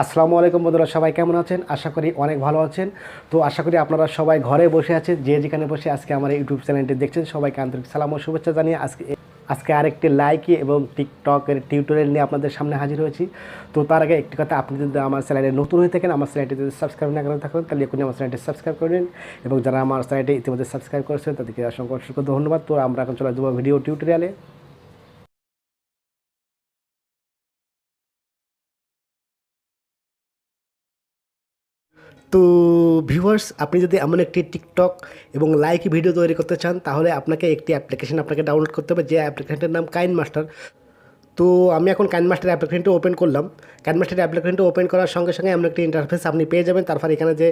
আসসালামু আলাইকুম বন্ধুরা, সবাই কেমন আছেন? আশা করি অনেক ভালো আছেন। তো আশা করি আপনারা সবাই ঘরে বসে আছেন, যে যেখানে বসে আজকে আমার ইউটিউব চ্যানেলটি দেখছেন সবাইকে আন্তরিক সালাম ও শুভেচ্ছা জানিয়ে আজকে আরেকটি লাইকি এবং টিকটকের টিউটোরিয়াল নিয়ে আপনাদের সামনে হাজির হয়েছি। তো তার আগে একটি কথা, আপনি যদি আমার চ্যানেলে নতুন হয়ে থাকেন, আমার চ্যানেলটি যদি সাবস্ক্রাইব না করে থাকেন তাহলে এখনই আমার চ্যানেলটি সাবস্ক্রাইব করে নিন, এবং যারা আমার চ্যানেলটি ইতিমধ্যে সাবস্ক্রাইব করেছেন তাদেরকে অসংখ্য অসংখ্য ধন্যবাদ। তো আমরা এখন চলে যাবো ভিডিও টিউটোরিয়ালে। তো ভিউয়ার্স, আপনি যদি এমন একটি টিকটক এবং লাইক ভিডিও তৈরি করতে চান তাহলে আপনাকে একটি অ্যাপ্লিকেশন ডাউনলোড করতে হবে, যে অ্যাপ্লিকেশনটার নাম কাইনমাস্টার। তো আমি এখন কাইনমাস্টার অ্যাপ্লিকেশনটা ওপেন করলাম। কাইনমাস্টার অ্যাপ্লিকেশনটা ওপেন করার সঙ্গে সঙ্গে এমন একটি ইন্টারফেস আপনি পেয়ে যাবেন। তারপর এখানে যে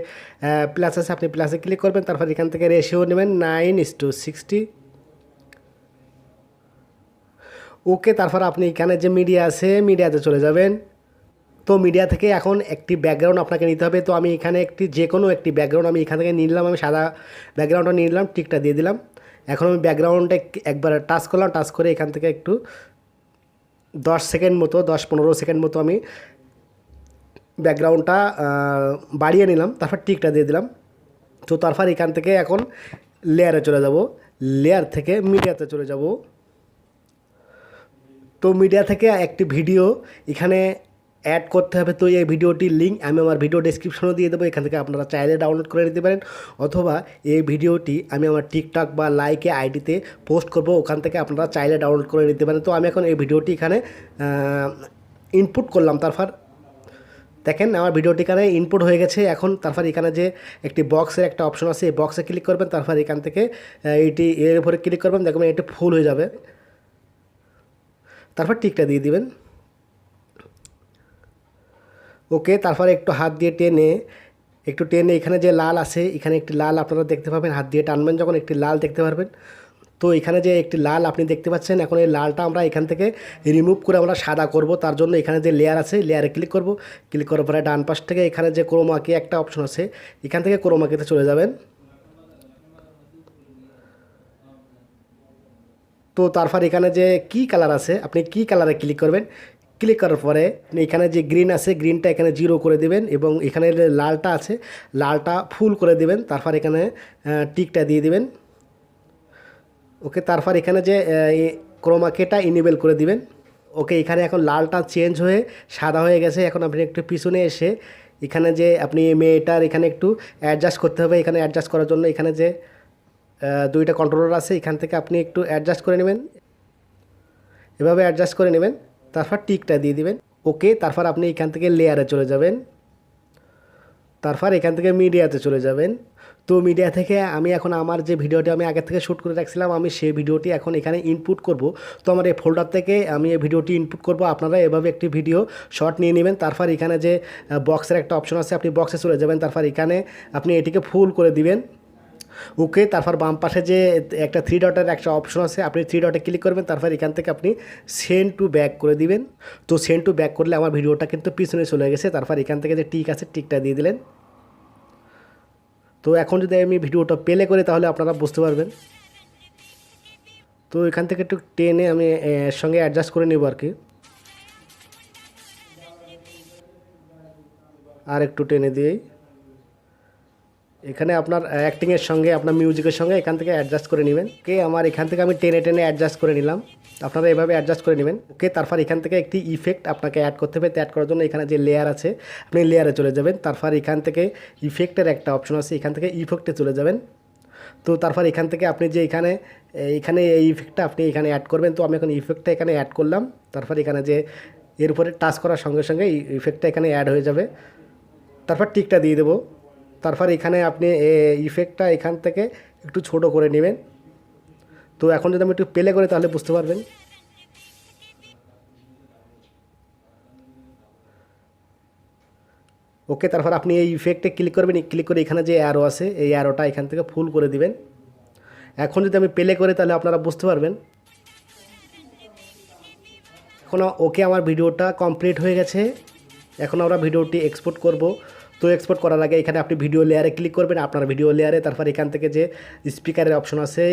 প্লাস আছে, আপনি প্লাসে ক্লিক করবেন। তারপর এখান থেকে রেশিও নেবেন 9:60। ওকে, তারপর আপনি এখানে যে মিডিয়া আছে মিডিয়াতে চলে যাবেন। তো মিডিয়া থেকে এখন একটি ব্যাকগ্রাউন্ড আপনাকে নিতে হবে। তো আমি এখানে যে কোনো একটি ব্যাকগ্রাউন্ড আমি এখান থেকে নিলাম। আমি সাদা ব্যাকগ্রাউন্ডটা নিয়ে নিলাম, টিকটা দিয়ে দিলাম। এখন আমি ব্যাকগ্রাউন্ডটা একবার টাচ করলাম, টাচ করে এখান থেকে একটু 10 সেকেন্ড মতো, 10-15 সেকেন্ড মতো আমি ব্যাকগ্রাউন্ডটা বাড়িয়ে নিলাম। তারপর টিকটা দিয়ে দিলাম। তো তারপর এখান থেকে এখন লেয়ারে চলে যাব। লেয়ার থেকে মিডিয়াতে চলে যাব। তো মিডিয়া থেকে একটি ভিডিও এখানে অ্যাড করতে হবে। তো এই ভিডিওটির লিঙ্ক আমি আমার ভিডিও ডেসক্রিপশনে দিয়ে দেবো, এখান থেকে আপনারা চাইলে ডাউনলোড করে নিতে পারেন, অথবা এই ভিডিওটি আমি আমার টিকটক বা লাইকে আইডিতে পোস্ট করব, ওখান থেকে আপনারা চাইলে ডাউনলোড করে নিতে পারেন। তো আমি এখন এই ভিডিওটি এখানে ইনপুট করলাম। তারপর দেখেন আমার ভিডিওটি এখানে ইনপুট হয়ে গেছে। এখন তারপর এখানে যে একটি বক্সের একটা অপশন আছে, এই বক্সে ক্লিক করবেন। তারপর এখান থেকে এর উপরে ক্লিক করবেন, দেখবেন এটি ফুল হয়ে যাবে। তারপর টিকটা দিয়ে দিবেন। ওকে, তারপরে একটু হাত দিয়ে টেনে এখানে যে লাল আছে, এখানে একটি লাল আপনারা দেখতে পাবেন। হাত দিয়ে টানবেন যখন একটি লাল দেখতে পারবেন। তো এখানে যে একটি লাল আপনি দেখতে পাচ্ছেন, এখন এই লালটা আমরা এখান থেকে রিমুভ করে আমরা সাদা করব। তার জন্য এখানে যে লেয়ার আছে, লেয়ারে ক্লিক করব। ক্লিক করার পরে ডান পাশ থেকে এখানে যে ক্রোমাকি একটা অপশন আছে, এখান থেকে ক্রোমাকিতে চলে যাবেন। তো তারপর এখানে যে কি কালার আছে, আপনি কি কালারে ক্লিক করবেন। ক্লিক করার পরে আপনি এখানে যে গ্রিন আছে, গ্রিনটা এখানে 0 করে দিবেন, এবং এখানে যে লালটা আছে, লালটা ফুল করে দিবেন। তারপর এখানে টিকটা দিয়ে দিবেন। ওকে, তারপর এখানে যে ক্রোমাকেটা ইনেবল করে দিবেন। ওকে, এখানে এখন লালটা চেঞ্জ হয়ে সাদা হয়ে গেছে। এখন আপনি একটু পিছনে এসে এখানে যে আপনি মেয়েটার এখানে একটু অ্যাডজাস্ট করতে হবে। এখানে অ্যাডজাস্ট করার জন্য এখানে যে দুইটা কন্ট্রোলার আছে, এখান থেকে আপনি একটু অ্যাডজাস্ট করে নেবেন, এভাবে অ্যাডজাস্ট করে নেবেন। তারপর টিকটা দিয়ে দিবেন। ওকে, তারপর আপনি এখান থেকে লেয়ারে চলে যাবেন। তারপর এখান থেকে মিডিয়াতে চলে যাবেন। তো মিডিয়া থেকে আমি এখন আমার যে ভিডিওটি আমি আগে থেকে শ্যুট করে রাখছিলাম, আমি সেই ভিডিওটি এখন এখানে ইনপুট করব। তো আমার এই ফোল্ডার থেকে আমি এই ভিডিওটি ইনপুট করব। আপনারা এভাবে একটি ভিডিও শর্ট নিয়ে নেবেন। তারপর এখানে যে বক্সের একটা অপশন আছে, আপনি বক্সে চলে যাবেন। তারপর এখানে আপনি এটিকে ফুল করে দিবেন। ওকে, তারপর বাম পাশে যে একটা 3 ডটের একটা অপশন আছে, আপনি 3 ডটে ক্লিক করবেন। তারপর এখান থেকে আপনি সেন্ড টু ব্যাক করে দিবেন। তো সেন্ড টু ব্যাক করলে আমার ভিডিওটা কিন্তু পিছনে চলে গেছে। তারপর এখান থেকে যে টিক আছে, টিকটা দিয়ে দিলেন। তো এখন যদি আমি ভিডিওটা প্লে করি তাহলে আপনারা বুঝতে পারবেন। তো এখান থেকে একটু টেনে আমি এর সঙ্গে অ্যাডজাস্ট করে নেব আর কি, আর একটু টেনে দিয়েই এখানে আপনার অ্যাক্টিংয়ের সঙ্গে আপনার মিউজিকের সঙ্গে এখান থেকে অ্যাডজাস্ট করে নেবেন। ওকে, আমার এখান থেকে আমি টেনে টেনে অ্যাডজাস্ট করে নিলাম। আপনারা এভাবে অ্যাডজাস্ট করে নেবেন। ওকে, তারপর এখান থেকে একটি ইফেক্ট আপনাকে অ্যাড করতে হবে। অ্যাড করার জন্য এখানে যে লেয়ার আছে, আপনি লেয়ারে চলে যাবেন। তারপর এখান থেকে ইফেক্টের একটা অপশন আছে, এখান থেকে ইফেক্টে চলে যাবেন। তো তারপর এখান থেকে আপনি যে এখানে এখানে এই ইফেক্টটা আপনি এখানে অ্যাড করবেন। তো আমি এখন ইফেক্টটা এখানে অ্যাড করলাম। তারপর এখানে যে এর উপরে টাচ করার সঙ্গে সঙ্গে ইফেক্টটা এখানে অ্যাড হয়ে যাবে। তারপর টিকটা দিয়ে দেবো। তারপর এখানে আপনি ইফেক্টটা এখান থেকে একটু ছোট করে নেবেন। তো এখন যদি আমি একটু প্লে করি তাহলে বুঝতে পারবেন। ওকে, তারপর আপনি এই ইফেক্টে ক্লিক করবেন। ক্লিক করে এখানে যে অ্যারো আছে, এই অ্যারোটা এখান থেকে ফুল করে দিবেন। এখন যদি আমি প্লে করি তাহলে আপনারা বুঝতে পারবেন। এখন ওকে, আমার ভিডিওটা কমপ্লিট হয়ে গেছে। এখন আমরা ভিডিওটি এক্সপোর্ট করব। তো এক্সপোর্ট করার আগে এখানে আপনি ভিডিও লেয়ারে ক্লিক করবেন, আপনার ভিডিও লেয়ারে। তারপর এখান থেকে যে স্পিকারের অপশন আছে,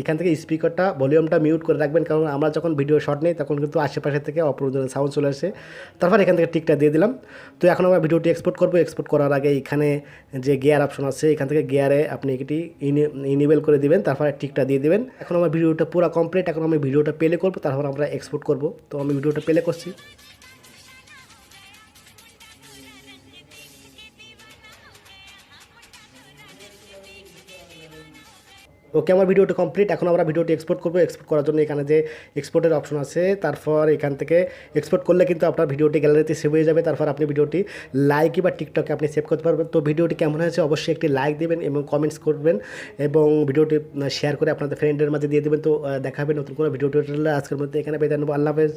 এখান থেকে স্পিকারটা ভলিউমটা মিউট করে রাখবেন, কারণ আমরা যখন ভিডিও শট নিই তখন কিন্তু আশেপাশে থেকে অপ্রয়োজনীয় সাউন্ড চলে আসে। তারপর এখান থেকে টিকটা দিয়ে দিলাম। তো এখন আমরা ভিডিওটি এক্সপোর্ট করবো। এক্সপোর্ট করার আগে এখানে যে গিয়ার অপশন আছে, এখান থেকে গিয়ারে আপনি এটি ইনেবল করে দিবেন, তারপরে টিকটা দিয়ে দিবেন। এখন আমার ভিডিওটা পুরো কমপ্লিট। এখন আমি ভিডিওটা প্লে করবো, তারপর আমরা এক্সপোর্ট করব। তো আমি ভিডিওটা প্লে করছি। ওকে, আমার ভিডিওটা কমপ্লিট। এখন আমরা ভিডিওটি এক্সপোর্ট করবো। এক্সপোর্ট করার জন্য এখানে যে এক্সপোর্টের অপশন আছে, তারপর এখান থেকে এক্সপোর্ট করলে কিন্তু আপনার ভিডিওটি গ্যালারিতে সেভ হয়ে যাবে। তারপর আপনি ভিডিওটি লাইক বা টিকটকে আপনি সেভ করতে পারবেন। তো ভিডিওটি কেমন হয়েছে অবশ্যই একটি লাইক দেবেন এবং কমেন্টস করবেন, এবং ভিডিওটি শেয়ার করে আপনাদের ফ্রেন্ডের মাঝে দিয়ে দেবেন। তো দেখা হবে নতুন কোনো ভিডিও টিউটোরিয়ালে। আজকের মধ্যে এখানে বিদায় নেবো। আল্লাহ হাফেজ।